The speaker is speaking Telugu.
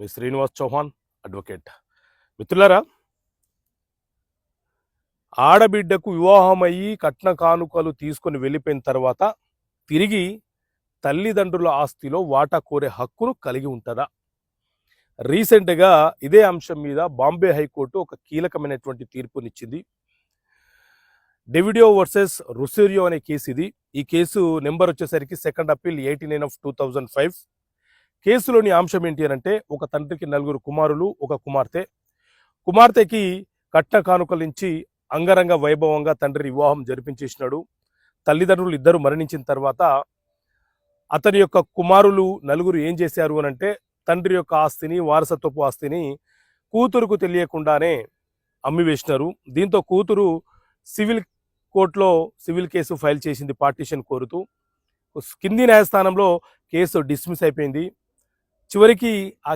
మీ శ్రీనివాస్ చౌహాన్ అడ్వకేట్. మిత్రులారా, ఆడబిడ్డకు వివాహమయ్యి కట్న కానుకలు తీసుకొని వెళ్ళిపోయిన తర్వాత తిరిగి తల్లిదండ్రుల ఆస్తిలో వాటా కోరే హక్కును కలిగి ఉంటుందా? రీసెంట్గా ఇదే అంశం మీద బాంబే హైకోర్టు ఒక కీలకమైనటువంటి తీర్పునిచ్చింది. డెవిడియో వర్సెస్ రుసిరియో అనే కేసు ఇది. ఈ కేసు నెంబర్ వచ్చేసరికి సెకండ్ అప్పీల్ 89/2005. కేసులోని అంశం ఏంటి అంటే, ఒక తండ్రికి 4 కుమారులు, ఒక కుమార్తె. కుమార్తెకి కట్న కానుకల నుంచి అంగరంగ వైభవంగా తండ్రి వివాహం జరిపించేసినాడు. తల్లిదండ్రులు ఇద్దరు మరణించిన తర్వాత అతని యొక్క కుమారులు 4 ఏం చేశారు అని అంటే, తండ్రి యొక్క ఆస్తిని, వారసత్వపు ఆస్తిని కూతురుకు తెలియకుండానే అమ్మివేసినారు. దీంతో కూతురు సివిల్ కోర్టులో సివిల్ కేసు ఫైల్ చేసింది పార్టీషన్ కోరుతూ. కింది న్యాయస్థానంలో కేసు డిస్మిస్ అయిపోయింది. చివరికి ఆ